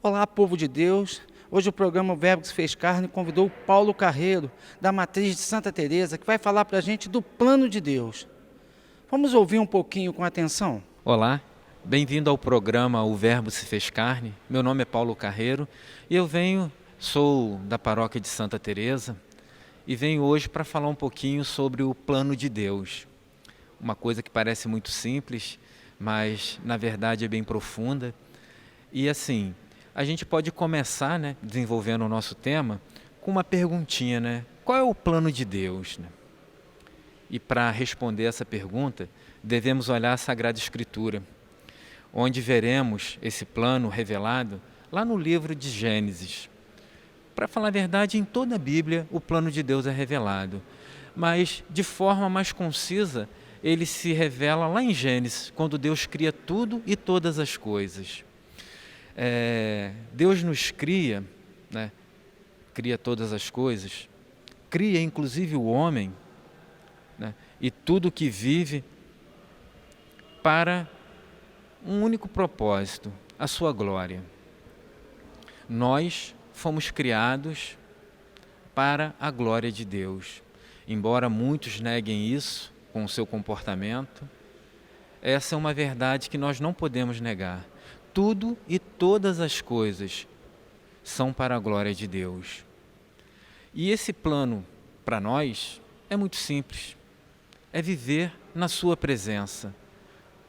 Olá, povo de Deus. Hoje o programa O Verbo que se fez carne convidou o Paulo Carreiro, da Matriz de Santa Teresa, que vai falar para a gente do plano de Deus. Vamos ouvir um pouquinho com atenção? Olá, bem-vindo ao programa O Verbo se fez carne. Meu nome é Paulo Carreiro e sou da paróquia de Santa Teresa e venho hoje para falar um pouquinho sobre o plano de Deus. Uma coisa que parece muito simples, mas na verdade é bem profunda. E assim, a gente pode começar, desenvolvendo o nosso tema, com uma perguntinha, Qual é o plano de Deus, E para responder essa pergunta, devemos olhar a Sagrada Escritura, onde veremos esse plano revelado lá no livro de Gênesis. Para falar a verdade, em toda a Bíblia o plano de Deus é revelado, mas de forma mais concisa ele se revela lá em Gênesis, quando Deus cria tudo e todas as coisas. Deus nos cria, cria todas as coisas, cria inclusive o homem, e tudo que vive para um único propósito, a sua glória. Nós fomos criados para a glória de Deus. Embora muitos neguem isso com o seu comportamento, essa é uma verdade que nós não podemos negar. Tudo e todas as coisas são para a glória de Deus. E esse plano para nós é muito simples. É viver na sua presença.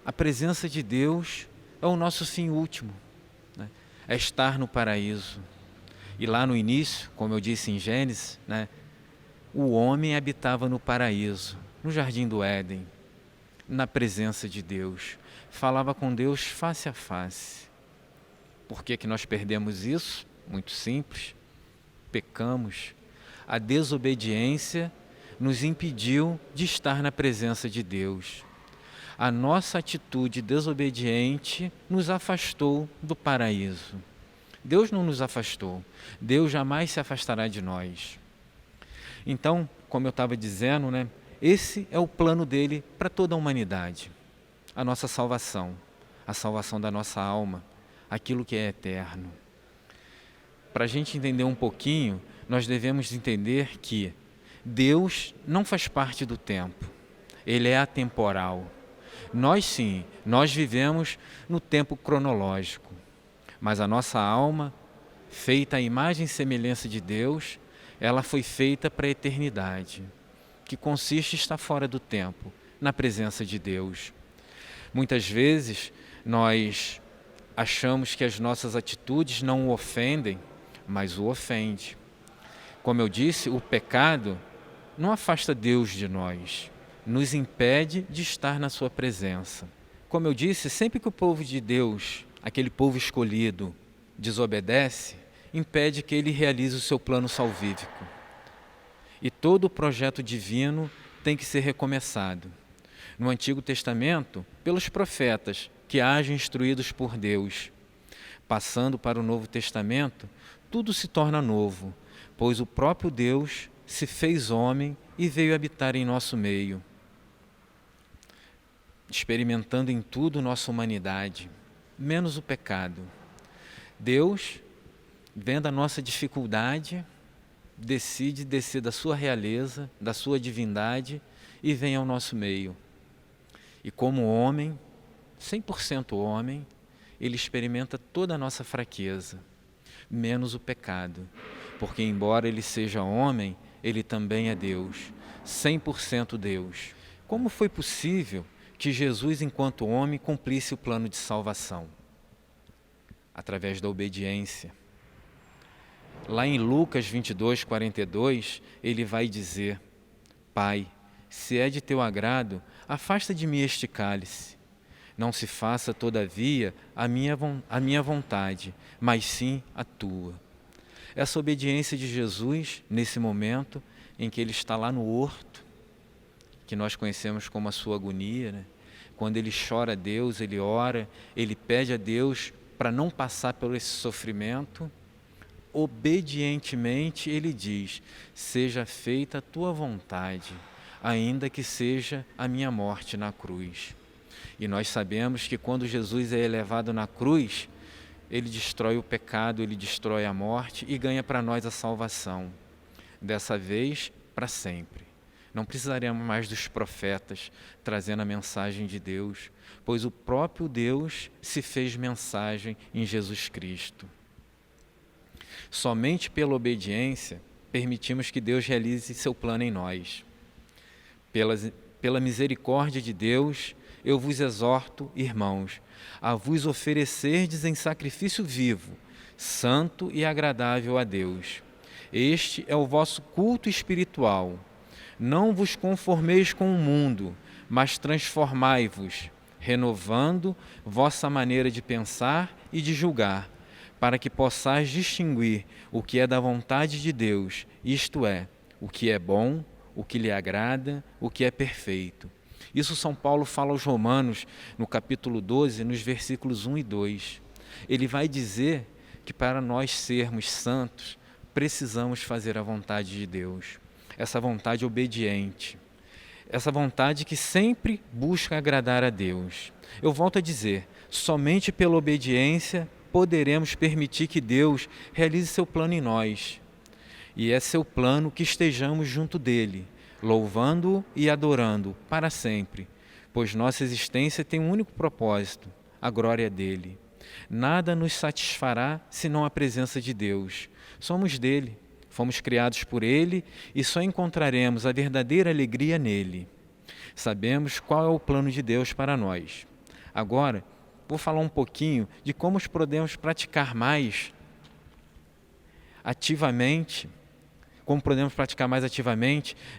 A presença de Deus é o nosso fim último, É estar no paraíso. E lá no início, como eu disse em Gênesis, o homem habitava no paraíso, no jardim do Éden, na presença de Deus. Falava com Deus face a face. Por que nós perdemos isso? Muito simples. Pecamos. A desobediência nos impediu de estar na presença de Deus. A nossa atitude desobediente nos afastou do paraíso. Deus não nos afastou. Deus jamais se afastará de nós. Então, como eu estava dizendo, esse é o plano dele para toda a humanidade. A nossa salvação, a salvação da nossa alma, aquilo que é eterno. Para a gente entender um pouquinho, nós devemos entender que Deus não faz parte do tempo. Ele é atemporal. Nós sim, nós vivemos no tempo cronológico. Mas a nossa alma, feita à imagem e semelhança de Deus, ela foi feita para a eternidade, que consiste em estar fora do tempo, na presença de Deus. Muitas vezes nós achamos que as nossas atitudes não o ofendem, mas o ofende. Como eu disse, o pecado não afasta Deus de nós, nos impede de estar na sua presença. Como eu disse, sempre que o povo de Deus, aquele povo escolhido, desobedece, impede que ele realize o seu plano salvífico. E todo o projeto divino tem que ser recomeçado. No Antigo Testamento, pelos profetas que agem instruídos por Deus. Passando para o Novo Testamento, tudo se torna novo, pois o próprio Deus se fez homem e veio habitar em nosso meio, experimentando em tudo nossa humanidade, menos o pecado. Deus, vendo a nossa dificuldade, decide descer da sua realeza, da sua divindade e vem ao nosso meio. E como homem, 100% homem, ele experimenta toda a nossa fraqueza, menos o pecado. Porque embora ele seja homem, ele também é Deus, 100% Deus. Como foi possível que Jesus, enquanto homem, cumprisse o plano de salvação? Através da obediência. Lá em Lucas 22, 42, ele vai dizer: Pai, se é de teu agrado, afasta de mim este cálice. Não se faça, todavia, a minha vontade, mas sim a tua. Essa obediência de Jesus, nesse momento em que ele está lá no horto, que nós conhecemos como a sua agonia, quando ele chora a Deus, ele ora, ele pede a Deus para não passar por esse sofrimento, obedientemente ele diz: seja feita a tua vontade, ainda que seja a minha morte na cruz. E nós sabemos que quando Jesus é elevado na cruz, ele destrói o pecado, ele destrói a morte e ganha para nós a salvação. Dessa vez, para sempre. Não precisaremos mais dos profetas trazendo a mensagem de Deus, pois o próprio Deus se fez mensagem em Jesus Cristo. Somente pela obediência permitimos que Deus realize seu plano em nós. Pela misericórdia de Deus, eu vos exorto, irmãos, a vos oferecerdes em sacrifício vivo, santo e agradável a Deus. Este é o vosso culto espiritual. Não vos conformeis com o mundo, mas transformai-vos, renovando vossa maneira de pensar e de julgar, para que possais distinguir o que é da vontade de Deus, isto é, o que é bom, o que lhe agrada, o que é perfeito. Isso São Paulo fala aos Romanos, no capítulo 12, nos versículos 1 e 2. Ele vai dizer que para nós sermos santos, precisamos fazer a vontade de Deus. Essa vontade obediente, essa vontade que sempre busca agradar a Deus. Eu volto a dizer, somente pela obediência poderemos permitir que Deus realize seu plano em nós. E é seu plano que estejamos junto dele, louvando-o e adorando para sempre, pois nossa existência tem um único propósito, a glória dele. Nada nos satisfará senão a presença de Deus. Somos dele. Fomos criados por Ele e só encontraremos a verdadeira alegria nele. Sabemos qual é o plano de Deus para nós. Agora, vou falar um pouquinho de como podemos praticar mais ativamente,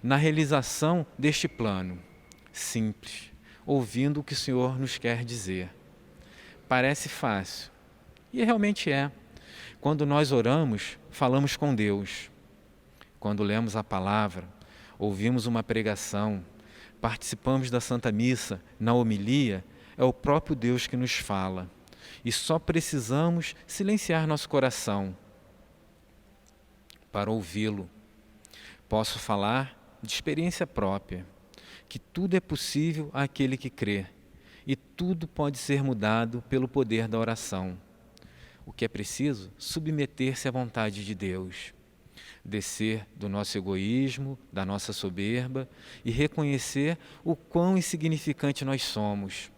na realização deste plano. Simples, ouvindo o que o Senhor nos quer dizer. Parece fácil, e realmente é. Quando nós oramos, falamos com Deus. Quando lemos a palavra, ouvimos uma pregação, participamos da Santa Missa, na homilia, é o próprio Deus que nos fala. E só precisamos silenciar nosso coração para ouvi-lo. Posso falar de experiência própria, que tudo é possível àquele que crê, e tudo pode ser mudado pelo poder da oração. O que é preciso? Submeter-se à vontade de Deus, descer do nosso egoísmo, da nossa soberba e reconhecer o quão insignificante nós somos.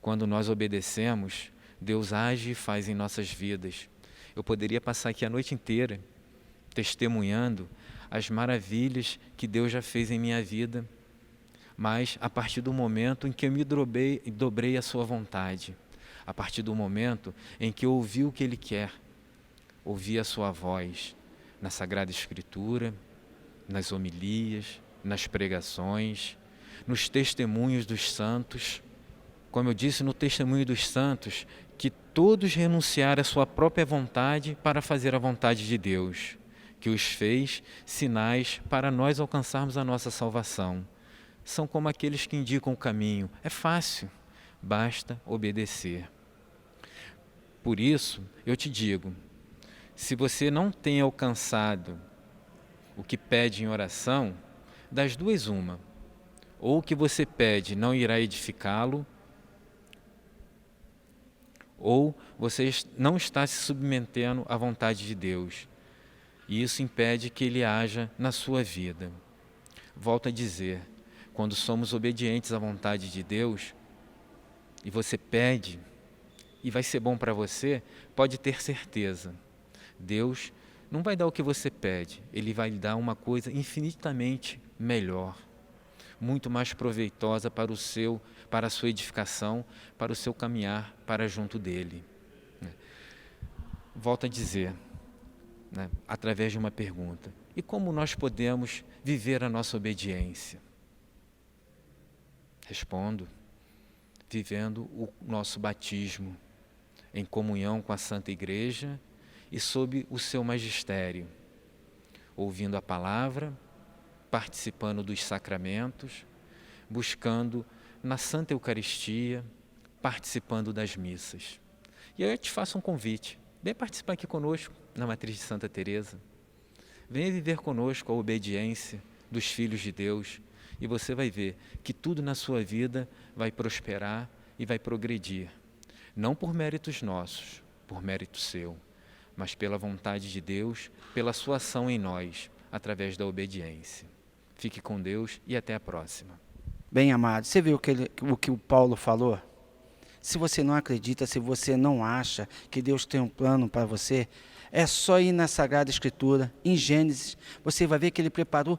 Quando nós obedecemos, Deus age e faz em nossas vidas. Eu poderia passar aqui a noite inteira testemunhando as maravilhas que Deus já fez em minha vida, mas a partir do momento em que eu me dobrei à sua vontade, a partir do momento em que eu ouvi o que Ele quer, ouvi a sua voz na Sagrada Escritura, nas homilias, nas pregações, nos testemunhos dos santos. Como eu disse no testemunho dos santos, que todos renunciaram à sua própria vontade para fazer a vontade de Deus, que os fez sinais para nós alcançarmos a nossa salvação. São como aqueles que indicam o caminho. É fácil, basta obedecer. Por isso, eu te digo, se você não tem alcançado o que pede em oração, das duas uma. Ou o que você pede não irá edificá-lo, ou você não está se submetendo à vontade de Deus. E isso impede que Ele haja na sua vida. Volto a dizer, quando somos obedientes à vontade de Deus, e você pede, e vai ser bom para você, pode ter certeza. Deus não vai dar o que você pede, Ele vai lhe dar uma coisa infinitamente melhor, muito mais proveitosa para a sua edificação, para o seu caminhar para junto dEle. Volto a dizer, através de uma pergunta, e como nós podemos viver a nossa obediência? Respondo, vivendo o nosso batismo, em comunhão com a Santa Igreja e sob o seu magistério, ouvindo a palavra, participando dos sacramentos, buscando na Santa Eucaristia, participando das missas. E aí eu te faço um convite, vem participar aqui conosco na Matriz de Santa Teresa, venha viver conosco a obediência dos filhos de Deus e você vai ver que tudo na sua vida vai prosperar e vai progredir. Não por méritos nossos, por mérito seu, mas pela vontade de Deus, pela sua ação em nós, através da obediência. Fique com Deus e até a próxima. Bem, amado, você viu o que o Paulo falou? Se você não acredita, se você não acha que Deus tem um plano para você, é só ir na Sagrada Escritura, em Gênesis, você vai ver que ele preparou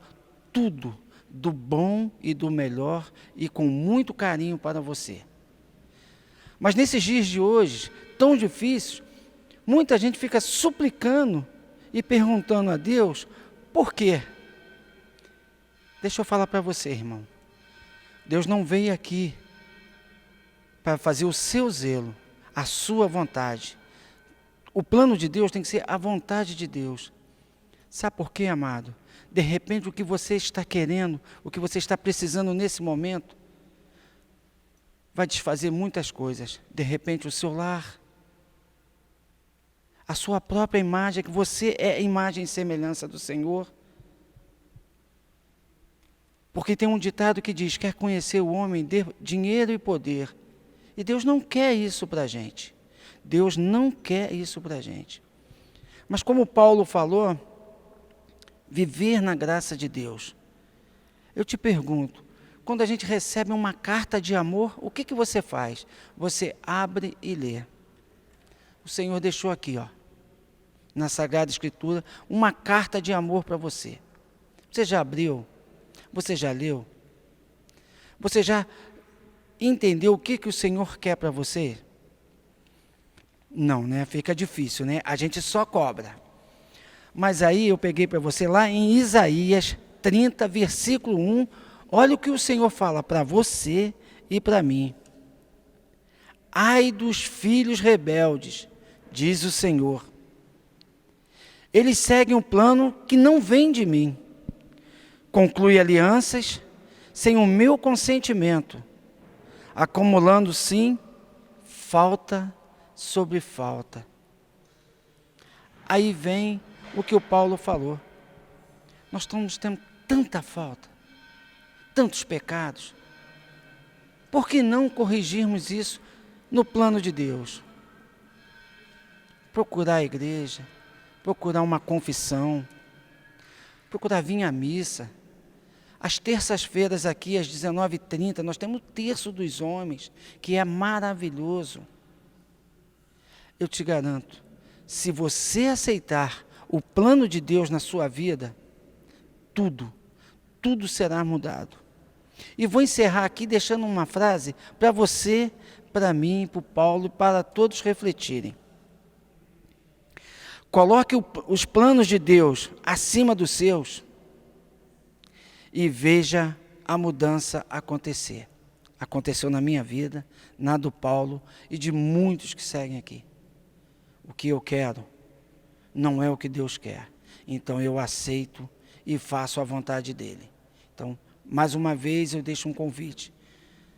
tudo do bom e do melhor e com muito carinho para você. Mas nesses dias de hoje, tão difíceis, muita gente fica suplicando e perguntando a Deus, por quê? Deixa eu falar para você, irmão. Deus não veio aqui para fazer o seu zelo, a sua vontade. O plano de Deus tem que ser a vontade de Deus. Sabe por quê, amado? De repente, o que você está querendo, o que você está precisando nesse momento, vai desfazer muitas coisas. De repente, o seu lar, a sua própria imagem, que você é a imagem e semelhança do Senhor. Porque tem um ditado que diz, quer conhecer o homem, dê dinheiro e poder. E Deus não quer isso para a gente. Deus não quer isso para a gente. Mas como Paulo falou, viver na graça de Deus. Eu te pergunto, quando a gente recebe uma carta de amor, o que você faz? Você abre e lê. O Senhor deixou aqui, na Sagrada Escritura, uma carta de amor para você. Você já abriu? Você já leu? Você já entendeu o que o Senhor quer para você? Não, né? Fica difícil, né? A gente só cobra. Mas aí eu peguei para você lá em Isaías 30, versículo 1. Olha o que o Senhor fala para você e para mim. Ai dos filhos rebeldes, diz o Senhor. Eles seguem um plano que não vem de mim. Conclui alianças sem o meu consentimento, acumulando, sim, falta sobre falta. Aí vem o que o Paulo falou. Nós estamos tendo tanta falta, tantos pecados. Por que não corrigirmos isso no plano de Deus? Procurar a igreja, procurar uma confissão, procurar vir à missa. Às terças-feiras aqui, às 19h30, nós temos o terço dos homens, que é maravilhoso. Eu te garanto, se você aceitar o plano de Deus na sua vida, tudo será mudado. E vou encerrar aqui deixando uma frase para você, para mim, para o Paulo, para todos refletirem. Coloque os planos de Deus acima dos seus e veja a mudança acontecer. Aconteceu na minha vida, na do Paulo e de muitos que seguem aqui. O que eu quero não é o que Deus quer. Então eu aceito e faço a vontade dele. Então, mais uma vez eu deixo um convite.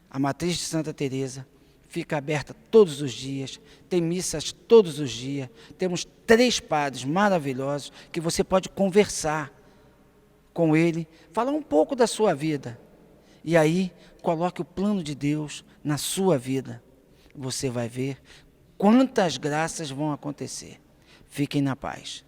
A Matriz de Santa Teresa fica aberta todos os dias, tem missas todos os dias, temos 3 padres maravilhosos que você pode conversar com ele, falar um pouco da sua vida. E aí, coloque o plano de Deus na sua vida. Você vai ver quantas graças vão acontecer. Fiquem na paz.